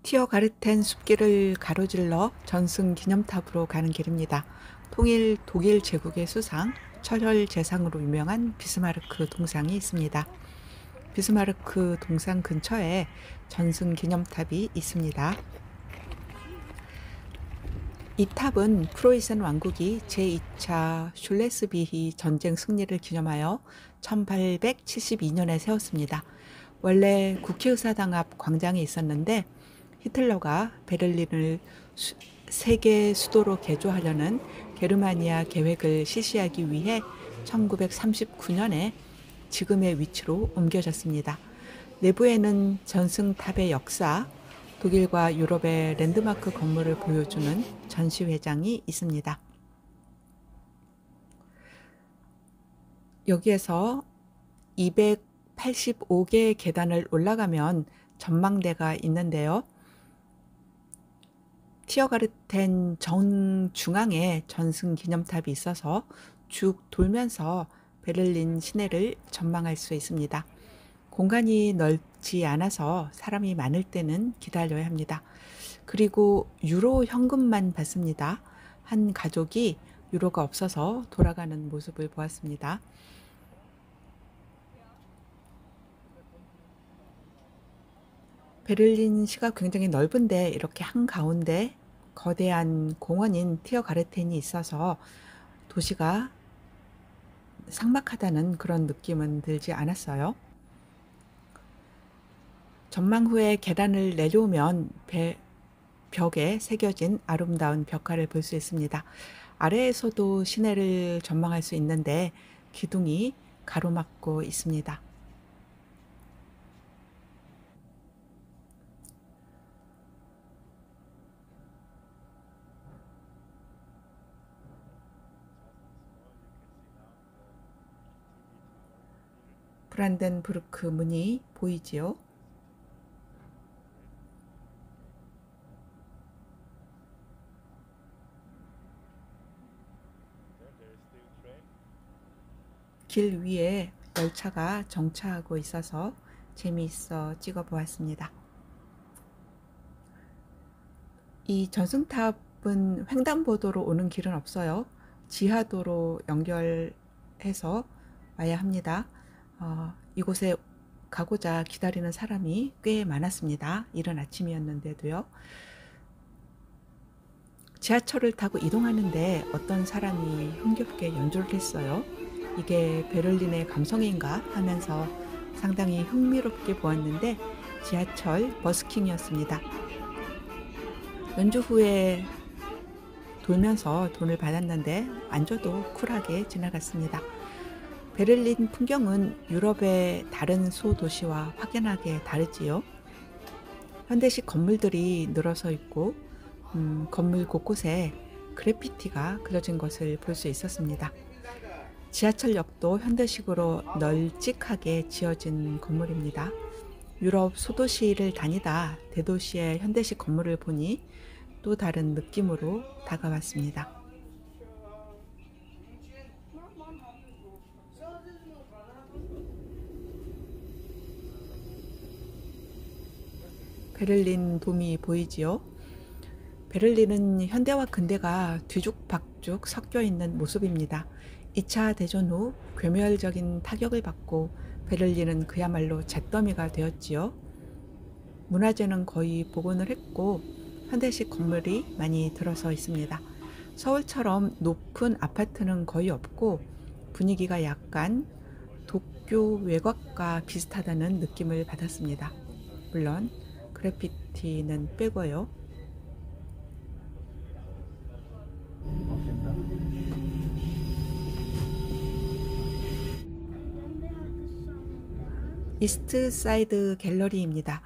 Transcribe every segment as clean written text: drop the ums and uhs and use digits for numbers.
티어가르텐 숲길을 가로질러 전승 기념탑으로 가는 길입니다. 통일 독일 제국의 수상, 철혈 제상으로 유명한 비스마르크 동상이 있습니다. 비스마르크 동상 근처에 전승 기념탑이 있습니다. 이 탑은 프로이센 왕국이 제2차 슐레스비히 전쟁 승리를 기념하여 1872년에 세웠습니다. 원래 국회의사당 앞 광장에 있었는데 히틀러가 베를린을 세계 수도로 개조하려는 게르마니아 계획을 실시하기 위해 1939년에 지금의 위치로 옮겨졌습니다. 내부에는 전승탑의 역사, 독일과 유럽의 랜드마크 건물을 보여주는 전시회장이 있습니다. 여기에서 285개의 계단을 올라가면 전망대가 있는데요. 티어가르텐 정중앙에 전승 기념탑이 있어서 쭉 돌면서 베를린 시내를 전망할 수 있습니다. 공간이 넓지 않아서 사람이 많을 때는 기다려야 합니다. 그리고 유로 현금만 받습니다. 한 가족이 유로가 없어서 돌아가는 모습을 보았습니다. 베를린 시가 굉장히 넓은데 이렇게 한가운데 거대한 공원인 티어가르텐이 있어서 도시가 삭막하다는 그런 느낌은 들지 않았어요. 전망 후에 계단을 내려오면 벽에 새겨진 아름다운 벽화를 볼 수 있습니다. 아래에서도 시내를 전망할 수 있는데 기둥이 가로막고 있습니다. 브란덴부르크 문이 보이지요? 길 위에 열차가 정차하고 있어서 재미있어 찍어 보았습니다. 이 전승탑은 횡단보도로 오는 길은 없어요. 지하도로 연결해서 와야 합니다. 이곳에 가고자 기다리는 사람이 꽤 많았습니다. 이른 아침이었는데도요. 지하철을 타고 이동하는데 어떤 사람이 흥겹게 연주를 했어요. 이게 베를린의 감성인가 하면서 상당히 흥미롭게 보았는데 지하철 버스킹이었습니다. 연주 후에 돌면서 돈을 받았는데 안 줘도 쿨하게 지나갔습니다. 베를린 풍경은 유럽의 다른 소도시와 확연하게 다르지요. 현대식 건물들이 늘어서 있고 건물 곳곳에 그래피티가 그려진 것을 볼 수 있었습니다. 지하철역도 현대식으로 널찍하게 지어진 건물입니다. 유럽 소도시를 다니다 대도시의 현대식 건물을 보니 또 다른 느낌으로 다가왔습니다. 베를린 돔이 보이지요? 베를린은 현대와 근대가 뒤죽박죽 섞여 있는 모습입니다. 2차 대전 후 괴멸적인 타격을 받고 베를린은 그야말로 잿더미가 되었지요. 문화재는 거의 복원을 했고 현대식 건물이 많이 들어서 있습니다. 서울처럼 높은 아파트는 거의 없고 분위기가 약간 도쿄 외곽과 비슷하다는 느낌을 받았습니다. 물론 그래피티는 빼고요. 이스트 사이드 갤러리입니다.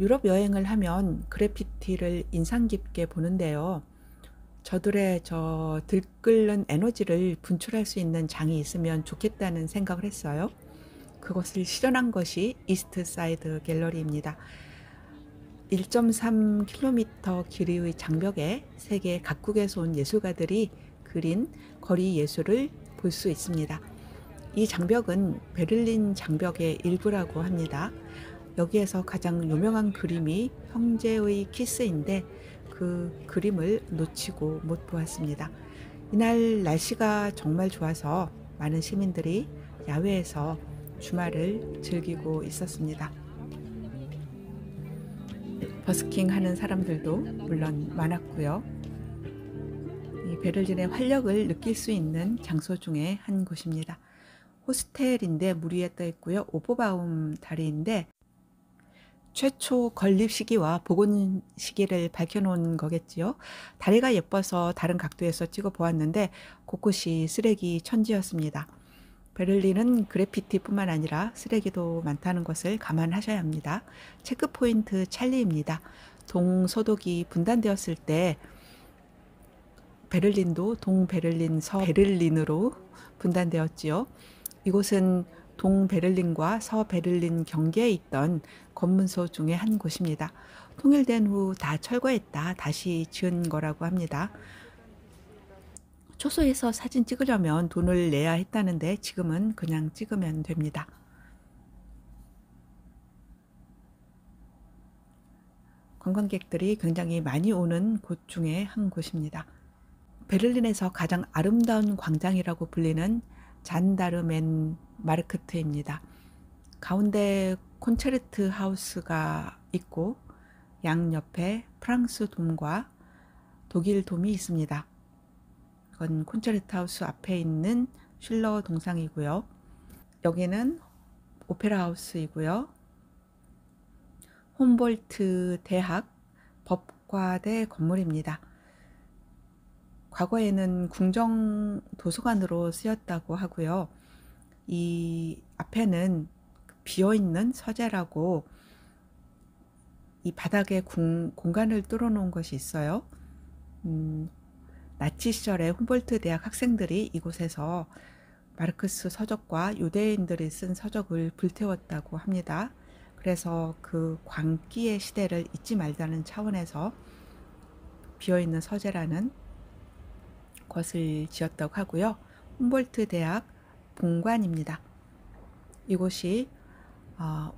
유럽 여행을 하면 그래피티를 인상 깊게 보는데요. 저들의 저 들끓는 에너지를 분출할 수 있는 장이 있으면 좋겠다는 생각을 했어요. 그것을 실현한 것이 이스트 사이드 갤러리입니다. 1.3km 길이의 장벽에 세계 각국에서 온 예술가들이 그린 거리 예술을 볼 수 있습니다. 이 장벽은 베를린 장벽의 일부라고 합니다. 여기에서 가장 유명한 그림이 형제의 키스인데 그 그림을 놓치고 못 보았습니다. 이날 날씨가 정말 좋아서 많은 시민들이 야외에서 주말을 즐기고 있었습니다. 버스킹 하는 사람들도 물론 많았고요. 이 베를린의 활력을 느낄 수 있는 장소 중에 한 곳입니다. 호스텔인데 물 위에 떠 있고요. 오버바움 다리인데 최초 건립 시기와 복원 시기를 밝혀놓은 거겠지요. 다리가 예뻐서 다른 각도에서 찍어 보았는데 곳곳이 쓰레기 천지였습니다. 베를린은 그래피티뿐만 아니라 쓰레기도 많다는 것을 감안하셔야 합니다. 체크포인트 찰리입니다. 동서독이 분단되었을 때 베를린도 동베를린, 서베를린으로 분단되었지요. 이곳은 동베를린과 서베를린 경계에 있던 검문소 중에 한 곳입니다. 통일된 후 다 철거했다 다시 지은 거라고 합니다. 초소에서 사진 찍으려면 돈을 내야 했다는데 지금은 그냥 찍으면 됩니다. 관광객들이 굉장히 많이 오는 곳 중에 한 곳입니다. 베를린에서 가장 아름다운 광장이라고 불리는 잔다르멘 마르크트입니다. 가운데 콘체르트 하우스가 있고 양옆에 프랑스 돔과 독일 돔이 있습니다. 이건 콘체르트 하우스 앞에 있는 슐러 동상이고요. 여기는 오페라 하우스이고요. 홈볼트 대학 법과대 건물입니다. 과거에는 궁정 도서관으로 쓰였다고 하고요. 이 앞에는 비어있는 서재라고 이 바닥에 공간을 뚫어 놓은 것이 있어요. 나치 시절에 훔볼트 대학 학생들이 이곳에서 마르크스 서적과 유대인들이 쓴 서적을 불태웠다고 합니다. 그래서 그 광기의 시대를 잊지 말자는 차원에서 비어있는 서재라는 것을 지었다고 하고요. 훔볼트 대학 본관입니다. 이곳이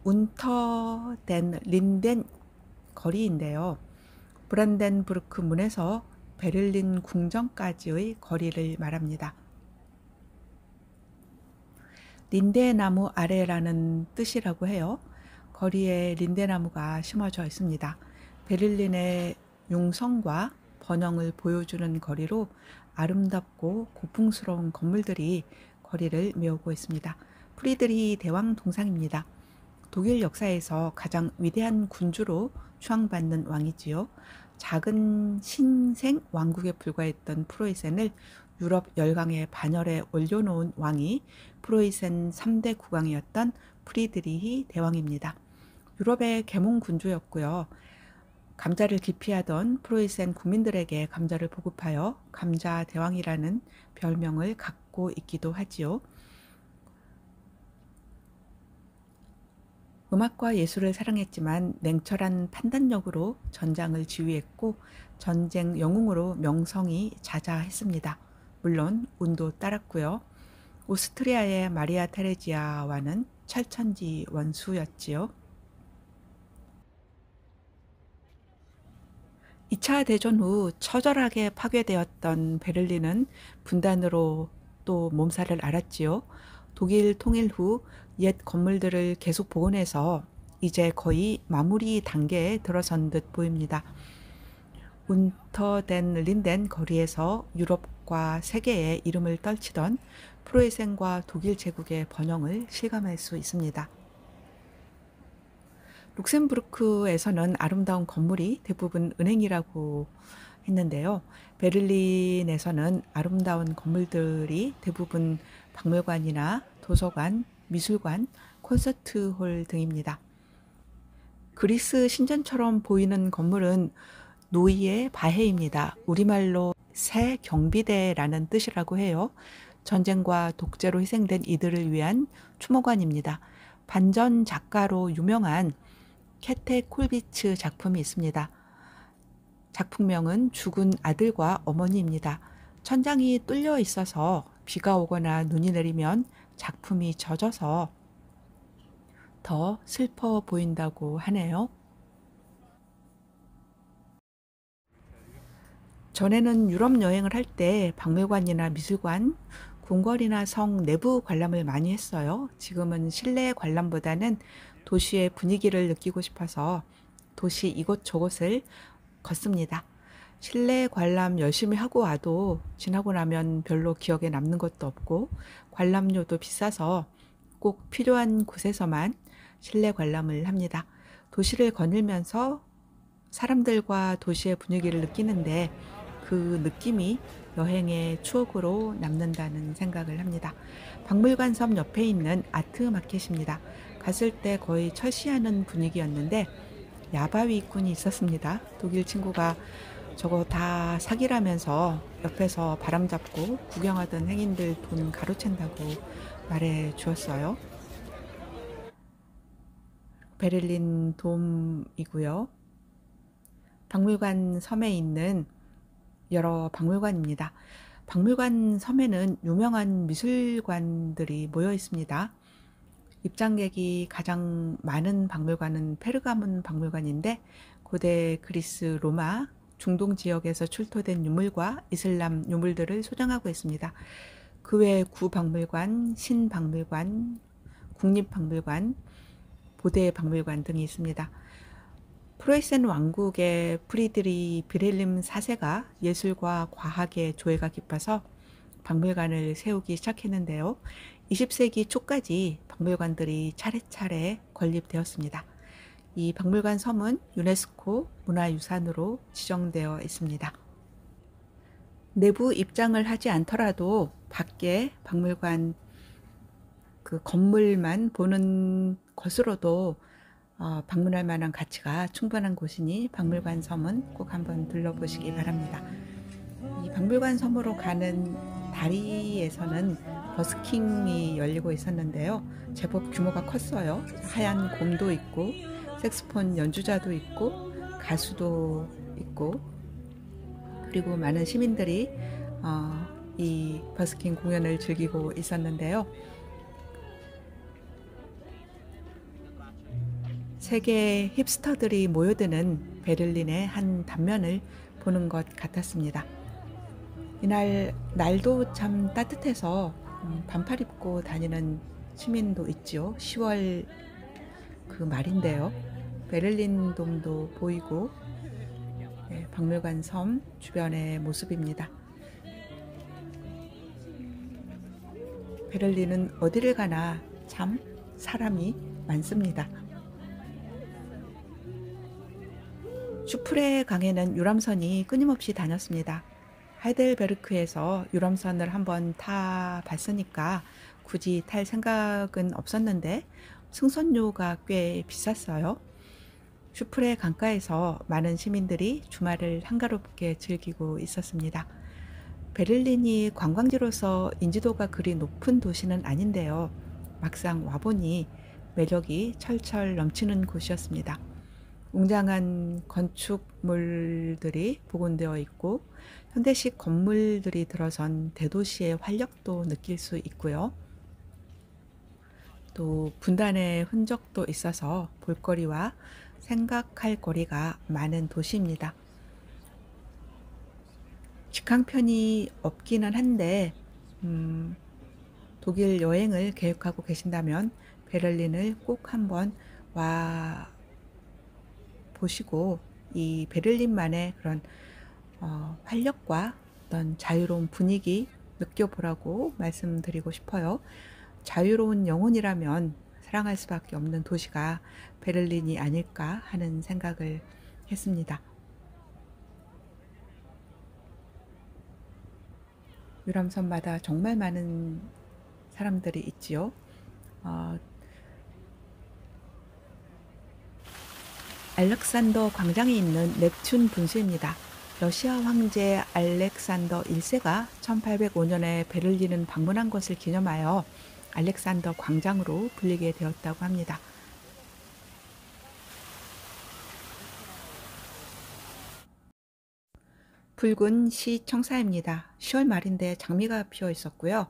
운터 덴 린덴 거리인데요. 브란덴부르크 문에서 베를린 궁전까지의 거리를 말합니다. 린데나무 아래라는 뜻이라고 해요. 거리에 린데나무가 심어져 있습니다. 베를린의 융성과 번영을 보여주는 거리로 아름답고 고풍스러운 건물들이 거리를 메우고 있습니다. 프리드리히 대왕 동상입니다. 독일 역사에서 가장 위대한 군주로 추앙받는 왕이지요. 작은 신생 왕국에 불과했던 프로이센을 유럽 열강의 반열에 올려놓은 왕이 프로이센 3대 국왕이었던 프리드리히 대왕입니다. 유럽의 계몽 군주였고요. 감자를 기피하던 프로이센 국민들에게 감자를 보급하여 감자 대왕이라는 별명을 갖고 있기도 하지요. 음악과 예술을 사랑했지만 냉철한 판단력으로 전장을 지휘했고 전쟁 영웅으로 명성이 자자했습니다. 물론 운도 따랐고요. 오스트리아의 마리아 테레지아와는 철천지 원수였지요. 2차 대전 후 처절하게 파괴되었던 베를린은 분단으로 또 몸살을 앓았지요. 독일 통일 후 옛 건물들을 계속 복원해서 이제 거의 마무리 단계에 들어선 듯 보입니다. 운터 덴 린덴 거리에서 유럽과 세계의 이름을 떨치던 프로이센과 독일 제국의 번영을 실감할 수 있습니다. 룩셈부르크에서는 아름다운 건물이 대부분 은행이라고 했는데요. 베를린에서는 아름다운 건물들이 대부분 박물관이나 도서관, 미술관, 콘서트홀 등입니다. 그리스 신전처럼 보이는 건물은 노이의 바해입니다. 우리말로 새 경비대라는 뜻이라고 해요. 전쟁과 독재로 희생된 이들을 위한 추모관입니다. 반전 작가로 유명한 케테 콜비츠 작품이 있습니다. 작품명은 죽은 아들과 어머니입니다. 천장이 뚫려 있어서 비가 오거나 눈이 내리면 작품이 젖어서 더 슬퍼 보인다고 하네요. 전에는 유럽 여행을 할 때 박물관이나 미술관, 궁궐이나 성 내부 관람을 많이 했어요. 지금은 실내 관람보다는 도시의 분위기를 느끼고 싶어서 도시 이곳저곳을 걷습니다. 실내 관람 열심히 하고 와도 지나고 나면 별로 기억에 남는 것도 없고 관람료도 비싸서 꼭 필요한 곳에서만 실내 관람을 합니다. 도시를 거닐면서 사람들과 도시의 분위기를 느끼는데 그 느낌이 여행의 추억으로 남는다는 생각을 합니다. 박물관 섬 옆에 있는 아트 마켓입니다. 갔을 때 거의 철시하는 분위기였는데 야바위 있군이 있었습니다. 독일 친구가 저거 다 사기라면서 옆에서 바람 잡고 구경하던 행인들 돈 가로챈다고 말해 주었어요. 베를린 돔이고요. 박물관 섬에 있는 여러 박물관입니다. 박물관 섬에는 유명한 미술관들이 모여 있습니다. 입장객이 가장 많은 박물관은 페르가몬 박물관인데 고대 그리스, 로마, 중동 지역에서 출토된 유물과 이슬람 유물들을 소장하고 있습니다. 그 외에 구박물관, 신박물관, 국립박물관, 보대박물관 등이 있습니다. 프로이센 왕국의 프리드리 빌헬름 4세가 예술과 과학의 조예가 깊어서 박물관을 세우기 시작했는데요. 20세기 초까지 박물관들이 차례차례 건립되었습니다. 이 박물관 섬은 유네스코 문화유산으로 지정되어 있습니다. 내부 입장을 하지 않더라도 밖에 박물관 그 건물만 보는 것으로도 방문할 만한 가치가 충분한 곳이니 박물관 섬은 꼭 한번 둘러보시기 바랍니다. 이 박물관 섬으로 가는 다리에서는 버스킹이 열리고 있었는데요. 제법 규모가 컸어요. 하얀 곰도 있고 색소폰 연주자도 있고 가수도 있고 그리고 많은 시민들이 이 버스킹 공연을 즐기고 있었는데요. 세계 힙스터들이 모여드는 베를린의 한 단면을 보는 것 같았습니다. 이날 날도 참 따뜻해서 반팔 입고 다니는 시민도 있죠. 10월 그 말인데요. 베를린 돔도 보이고 박물관 섬 주변의 모습입니다. 베를린은 어디를 가나 참 사람이 많습니다. 슈프레 강에는 유람선이 끊임없이 다녔습니다. 하이델베르크에서 유람선을 한번 타봤으니까 굳이 탈 생각은 없었는데 승선료가 꽤 비쌌어요. 슈프레 강가에서 많은 시민들이 주말을 한가롭게 즐기고 있었습니다. 베를린이 관광지로서 인지도가 그리 높은 도시는 아닌데요. 막상 와보니 매력이 철철 넘치는 곳이었습니다. 웅장한 건축물들이 복원되어 있고 현대식 건물들이 들어선 대도시의 활력도 느낄 수 있고요. 또 분단의 흔적도 있어서 볼거리와 생각할 거리가 많은 도시입니다. 직항편이 없기는 한데 독일 여행을 계획하고 계신다면 베를린을 꼭 한번 와 보시고 이 베를린만의 그런 활력과 어떤 자유로운 분위기 느껴보라고 말씀드리고 싶어요. 자유로운 영혼이라면 사랑할 수밖에 없는 도시가 베를린이 아닐까 하는 생각을 했습니다. 유람선마다 정말 많은 사람들이 있지요. 알렉산더 광장에 있는 넵튠 분수입니다. 러시아 황제 알렉산더 1세가 1805년에 베를린을 방문한 것을 기념하여 알렉산더 광장으로 불리게 되었다고 합니다. 붉은 시청사입니다. 10월 말인데 장미가 피어 있었고요.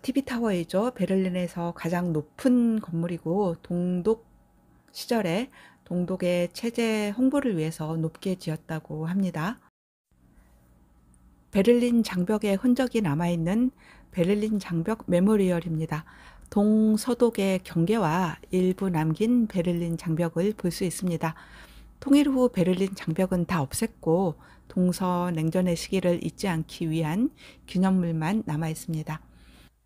TV타워이죠. 베를린에서 가장 높은 건물이고 동독 시절에 동독의 체제 홍보를 위해서 높게 지었다고 합니다. 베를린 장벽에 흔적이 남아있는 베를린 장벽 메모리얼입니다. 동서독의 경계와 일부 남긴 베를린 장벽을 볼 수 있습니다. 통일 후 베를린 장벽은 다 없앴고 동서냉전의 시기를 잊지 않기 위한 기념물만 남아 있습니다.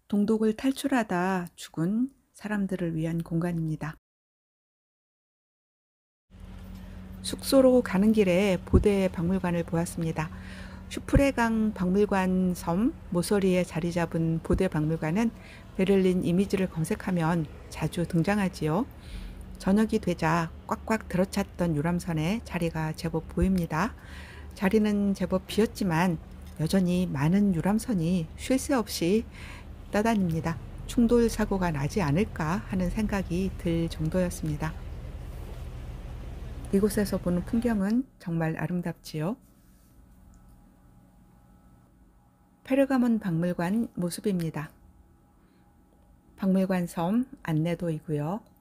동독을 탈출하다 죽은 사람들을 위한 공간입니다. 숙소로 가는 길에 보대 박물관을 보았습니다. 슈프레강 박물관 섬 모서리에 자리 잡은 보대 박물관은 베를린 이미지를 검색하면 자주 등장하지요. 저녁이 되자 꽉꽉 들어찼던 유람선에 자리가 제법 보입니다. 자리는 제법 비었지만 여전히 많은 유람선이 쉴 새 없이 떠다닙니다. 충돌 사고가 나지 않을까 하는 생각이 들 정도였습니다. 이곳에서 보는 풍경은 정말 아름답지요. 페르가몬 박물관 모습입니다. 박물관 섬 안내도이고요.